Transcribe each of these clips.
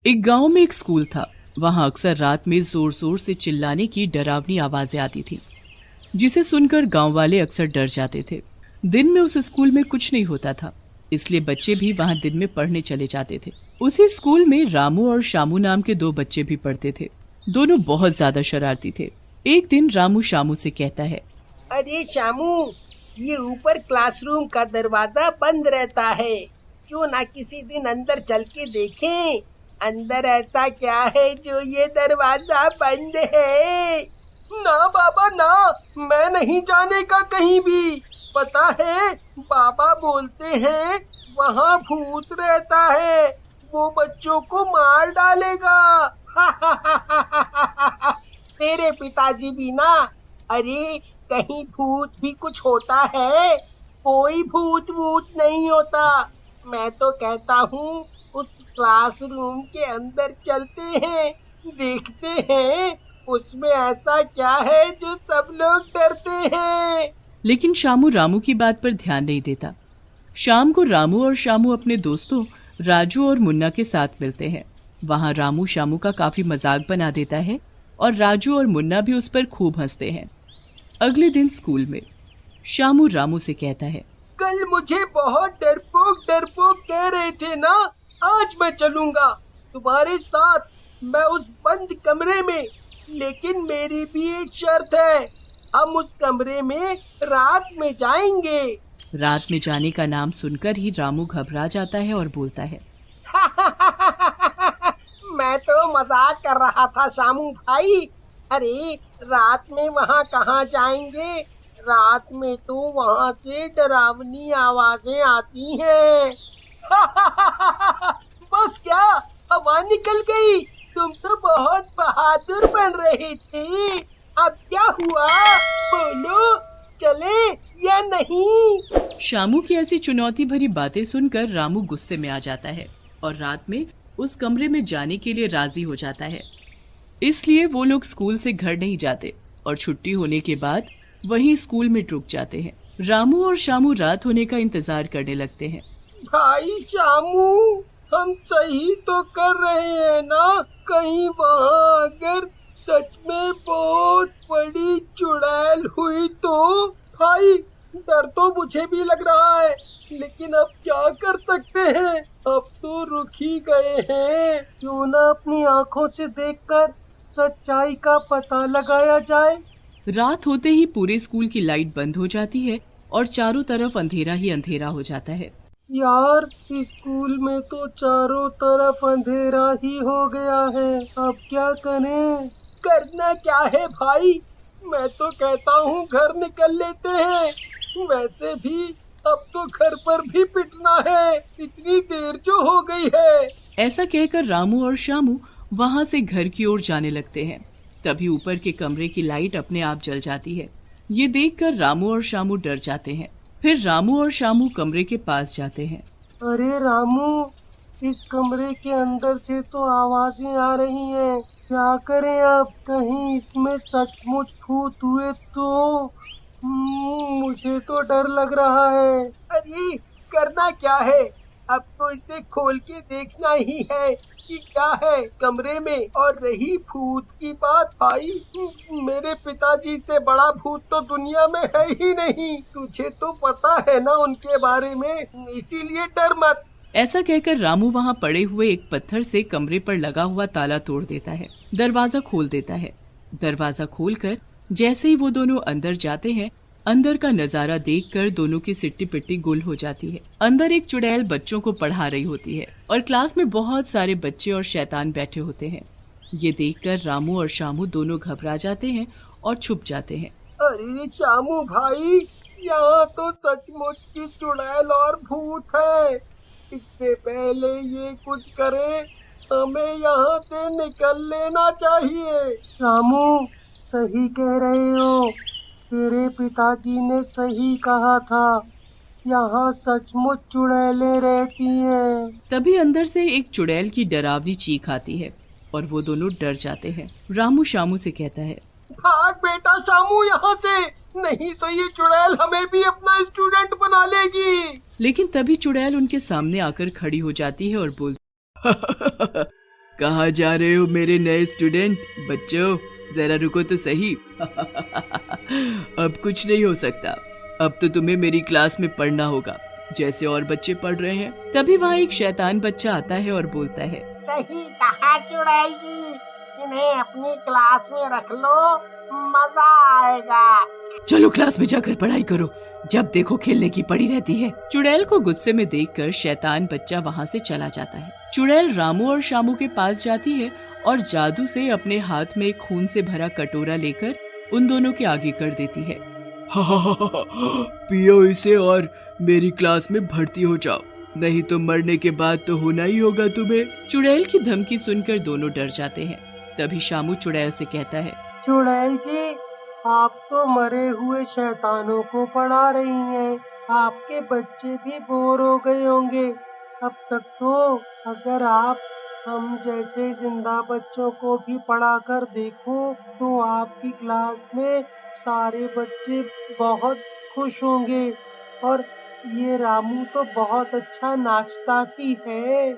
एक गांव में एक स्कूल था। वहां अक्सर रात में जोर जोर से चिल्लाने की डरावनी आवाजें आती थी, जिसे सुनकर गांव वाले अक्सर डर जाते थे। दिन में उस स्कूल में कुछ नहीं होता था, इसलिए बच्चे भी वहां दिन में पढ़ने चले जाते थे। उसी स्कूल में रामू और शामू नाम के दो बच्चे भी पढ़ते थे। दोनों बहुत ज्यादा शरारती थे। एक दिन रामू शामू से कहता है, अरे शामू, ये ऊपर क्लासरूम का दरवाजा बंद रहता है, क्यों ना किसी दिन अंदर चल के देखें, अंदर ऐसा क्या है जो ये दरवाजा बंद है। ना बाबा ना, मैं नहीं जाने का कहीं भी। पता है, बाबा बोलते हैं वहाँ भूत रहता है, वो बच्चों को मार डालेगा। तेरे पिताजी भी ना। अरे कहीं भूत भी कुछ होता है? कोई भूत वूत नहीं होता। मैं तो कहता हूँ उस क्लासरूम के अंदर चलते हैं, देखते हैं उसमें ऐसा क्या है जो सब लोग डरते हैं। लेकिन शामू रामू की बात पर ध्यान नहीं देता। शाम को रामू और शामू अपने दोस्तों राजू और मुन्ना के साथ मिलते हैं। वहाँ रामू शामू का काफी मजाक बना देता है और राजू और मुन्ना भी उस पर खूब हंसते हैं। अगले दिन स्कूल में शामू रामू से कहता है, कल मुझे बहुत डरपोक डरपोक कह रहे थे ना, आज मैं चलूंगा तुम्हारे साथ, मैं उस बंद कमरे में। लेकिन मेरी भी एक शर्त है, हम उस कमरे में रात में जाएंगे। रात में जाने का नाम सुनकर ही रामू घबरा जाता है और बोलता है, मैं तो मजाक कर रहा था शामू भाई। अरे रात में वहाँ कहाँ जाएंगे, रात में तो वहाँ से डरावनी आवाजें आती हैं। बस क्या, हवा निकल गई, तुम तो बहुत बहादुर बन रहे थे। अब क्या हुआ, बोलो, चले या नहीं? शामू की ऐसी चुनौती भरी बातें सुनकर रामू गुस्से में आ जाता है और रात में उस कमरे में जाने के लिए राजी हो जाता है। इसलिए वो लोग स्कूल से घर नहीं जाते और छुट्टी होने के बाद वहीं स्कूल में रुक जाते हैं। रामू और शामू रात होने का इंतजार करने लगते हैं। भाई शामू, हम सही तो कर रहे हैं ना? कहीं वहाँ अगर सच में बहुत बड़ी चुड़ैल हुई तो? भाई डर तो मुझे भी लग रहा है, लेकिन अब क्या कर सकते हैं, अब तो रुक ही गए हैं। क्यों ना अपनी आंखों से देखकर सच्चाई का पता लगाया जाए। रात होते ही पूरे स्कूल की लाइट बंद हो जाती है और चारों तरफ अंधेरा ही अंधेरा हो जाता है। यार, स्कूल में तो चारों तरफ अंधेरा ही हो गया है, अब क्या करें? करना क्या है भाई, मैं तो कहता हूँ घर निकल लेते हैं। वैसे भी अब तो घर पर भी पिटना है, इतनी देर जो हो गई है। ऐसा कहकर रामू और शामू वहाँ से घर की ओर जाने लगते हैं। तभी ऊपर के कमरे की लाइट अपने आप जल जाती है। ये देखकर रामू और शामू डर जाते हैं। फिर रामू और शामू कमरे के पास जाते हैं। अरे रामू, इस कमरे के अंदर से तो आवाजें आ रही हैं, क्या करें अब? कहीं इसमें सचमुच भूत हुए तो? मुझे तो डर लग रहा है। अरे करना क्या है, अब तो इसे खोल के देखना ही है कि क्या है कमरे में। और रही भूत की बात, भाई मेरे पिताजी से बड़ा भूत तो दुनिया में है ही नहीं, तुझे तो पता है ना उनके बारे में, इसीलिए डर मत। ऐसा कहकर रामू वहाँ पड़े हुए एक पत्थर से कमरे पर लगा हुआ ताला तोड़ देता है, दरवाजा खोल देता है। दरवाजा खोलकर जैसे ही वो दोनों अंदर जाते हैं, अंदर का नजारा देखकर दोनों की सिट्टी पिट्टी गुल हो जाती है। अंदर एक चुड़ैल बच्चों को पढ़ा रही होती है और क्लास में बहुत सारे बच्चे और शैतान बैठे होते हैं। ये देखकर रामू और शामू दोनों घबरा जाते हैं और छुप जाते हैं। अरे शामू भाई, यहाँ तो सचमुच की चुड़ैल और भूत है, इससे पहले ये कुछ करे हमें यहाँ से निकल लेना चाहिए। रामू सही कह रहे हो, तेरे पिताजी ने सही कहा था, यहाँ सचमुच चुड़ैलें रहती हैं। तभी अंदर से एक चुड़ैल की डरावनी चीख आती है और वो दोनों डर जाते हैं। रामू शामू से कहता है, भाग बेटा शामू यहाँ से, नहीं तो ये चुड़ैल हमें भी अपना स्टूडेंट बना लेगी। लेकिन तभी चुड़ैल उनके सामने आकर खड़ी हो जाती है और बोलती कहाँ जा रहे हो मेरे नए स्टूडेंट? बच्चों जरा रुको तो सही। अब कुछ नहीं हो सकता, अब तो तुम्हें मेरी क्लास में पढ़ना होगा जैसे और बच्चे पढ़ रहे हैं। तभी वहाँ एक शैतान बच्चा आता है और बोलता है, सही कहा चुड़ैल जी, इन्हें अपनी क्लास में रख लो, मजा आएगा। चलो क्लास में जाकर पढ़ाई करो, जब देखो खेलने की पड़ी रहती है। चुड़ैल को गुस्से में देखकर शैतान बच्चा वहाँ से चला जाता है। चुड़ैल रामू और शामू के पास जाती है और जादू से अपने हाथ में खून से भरा कटोरा लेकर उन दोनों के आगे कर देती है। पियो इसे और मेरी क्लास में भर्ती हो जाओ, नहीं तो मरने के बाद तो होना ही होगा तुम्हें। चुड़ैल की धमकी सुनकर दोनों डर जाते हैं। तभी शामू चुड़ैल से कहता है, चुड़ैल जी, आप तो मरे हुए शैतानों को पढ़ा रही हैं, आपके बच्चे भी बोर हो गए होंगे अब तक तो। अगर आप हम जैसे जिंदा बच्चों को भी पढ़ा कर देखो तो आपकी क्लास में सारे बच्चे बहुत खुश होंगे, और ये रामू तो बहुत अच्छा नाचता भी है।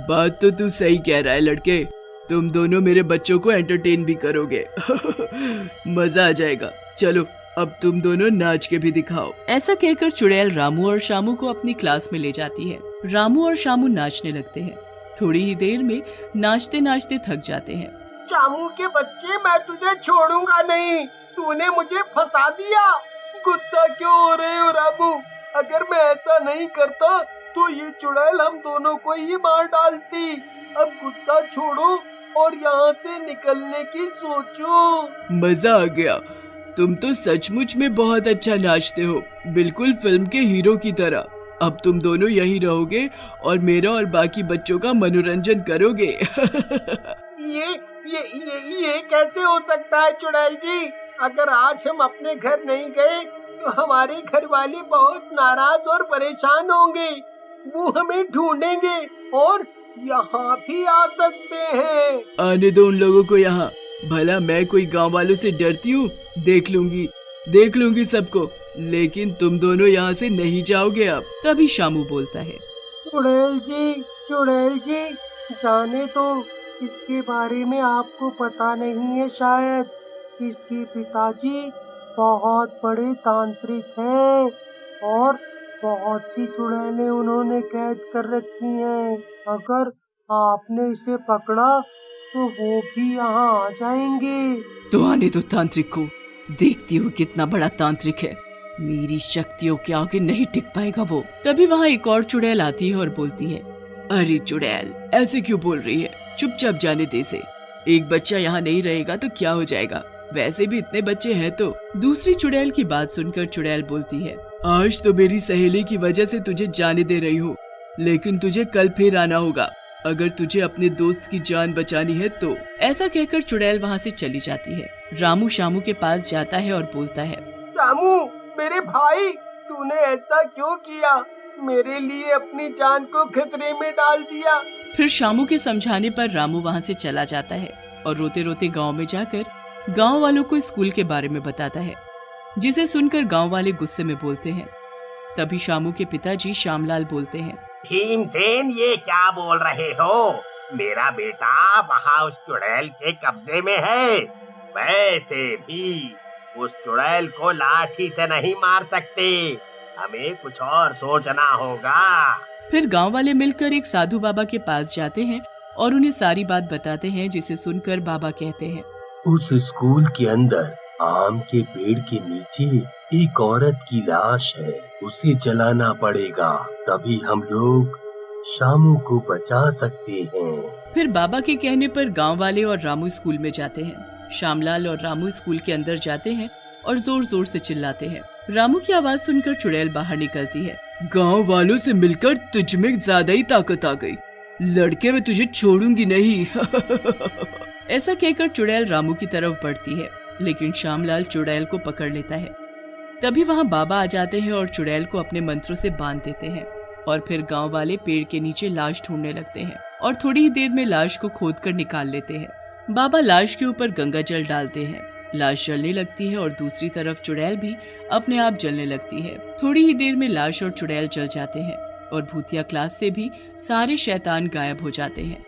बात तो तू सही कह रहा है लड़के, तुम दोनों मेरे बच्चों को एंटरटेन भी करोगे। मजा आ जाएगा, चलो अब तुम दोनों नाच के भी दिखाओ। ऐसा कहकर चुड़ैल रामू और शामू को अपनी क्लास में ले जाती है। रामू और शामू नाचने लगते हैं। थोड़ी ही देर में नाचते नाचते थक जाते हैं। शामू के बच्चे, मैं तुझे छोड़ूंगा नहीं, तूने मुझे फंसा दिया। गुस्सा क्यों हो रहे हो रामू? अगर मैं ऐसा नहीं करता तो ये चुड़ैल हम दोनों को ही मार डालती। अब गुस्सा छोड़ो और यहाँ से निकलने की सोचो। मजा आ गया, तुम तो सचमुच में बहुत अच्छा नाचते हो, बिल्कुल फिल्म के हीरो की तरह। अब तुम दोनों यहीं रहोगे और मेरा और बाकी बच्चों का मनोरंजन करोगे। ये कैसे हो सकता है चुड़ैल जी? अगर आज हम अपने घर नहीं गए तो हमारे घर वाले बहुत नाराज और परेशान होंगे। वो हमें ढूंढेंगे और यहाँ भी आ सकते हैं। आने दो उन लोगों को यहाँ, भला मैं कोई गांव वालों से डरती हूँ? देख लूंगी सबको, लेकिन तुम दोनों यहाँ से नहीं जाओगे अब। तभी शामू बोलता है, चुड़ैल जी, जाने तो इसके बारे में आपको पता नहीं है शायद। इसके पिताजी बहुत बड़े तांत्रिक हैं और बहुत सी चुड़ैलें उन्होंने कैद कर रखी हैं। अगर आपने इसे पकड़ा तो वो भी यहाँ आ जाएंगे। तो आने दो तांत्रिक को, देखती हूँ कितना बड़ा तांत्रिक है, मेरी शक्तियों के आगे नहीं टिक पाएगा वो। तभी वहाँ एक और चुड़ैल आती है और बोलती है, अरे चुड़ैल ऐसे क्यों बोल रही है, चुपचाप जाने दे इसे। एक बच्चा यहाँ नहीं रहेगा तो क्या हो जाएगा, वैसे भी इतने बच्चे हैं तो। दूसरी चुड़ैल की बात सुनकर चुड़ैल बोलती है, आज तो मेरी सहेली की वजह से तुझे जाने दे रही हूँ, लेकिन तुझे कल फिर आना होगा अगर तुझे अपने दोस्त की जान बचानी है तो। ऐसा कहकर चुड़ैल वहाँ से चली जाती है। रामू शामू के पास जाता है और बोलता है, रामू मेरे भाई, तूने ऐसा क्यों किया? मेरे लिए अपनी जान को खतरे में डाल दिया। फिर शामू के समझाने पर रामू वहाँ से चला जाता है और रोते रोते गाँव में जाकर गाँव वालों को स्कूल के बारे में बताता है, जिसे सुनकर गाँव वाले गुस्से में बोलते हैं। तभी शामू के पिताजी श्यामलाल बोलते हैं, भीमसेन ये क्या बोल रहे हो? मेरा बेटा वहाँ उस चुड़ैल के कब्जे में है। वैसे भी उस चुड़ैल को लाठी से नहीं मार सकते, हमें कुछ और सोचना होगा। फिर गांव वाले मिलकर एक साधु बाबा के पास जाते हैं और उन्हें सारी बात बताते हैं, जिसे सुनकर बाबा कहते हैं, उस स्कूल के अंदर आम के पेड़ के नीचे एक औरत की लाश है, उसे जलाना पड़ेगा, तभी हम लोग शामू को बचा सकते हैं। फिर बाबा के कहने पर गांव वाले और रामू स्कूल में जाते हैं। श्यामलाल और रामू स्कूल के अंदर जाते हैं और जोर जोर से चिल्लाते हैं। रामू की आवाज सुनकर चुड़ैल बाहर निकलती है। गांव वालों से मिलकर तुझ में ज्यादा ही ताकत आ गई, लड़के मैं तुझे छोड़ूंगी नहीं। ऐसा कहकर चुड़ैल रामू की तरफ बढ़ती है, लेकिन श्यामलाल चुड़ैल को पकड़ लेता है। तभी वहाँ बाबा आ जाते हैं और चुड़ैल को अपने मंत्रों से बांध देते हैं। और फिर गांव वाले पेड़ के नीचे लाश ढूंढने लगते हैं और थोड़ी ही देर में लाश को खोदकर निकाल लेते हैं। बाबा लाश के ऊपर गंगा जल डालते हैं, लाश जलने लगती है और दूसरी तरफ चुड़ैल भी अपने आप जलने लगती है। थोड़ी ही देर में लाश और चुड़ैल जल जाते हैं। और भूतिया क्लास से भी सारे शैतान गायब हो जाते हैं।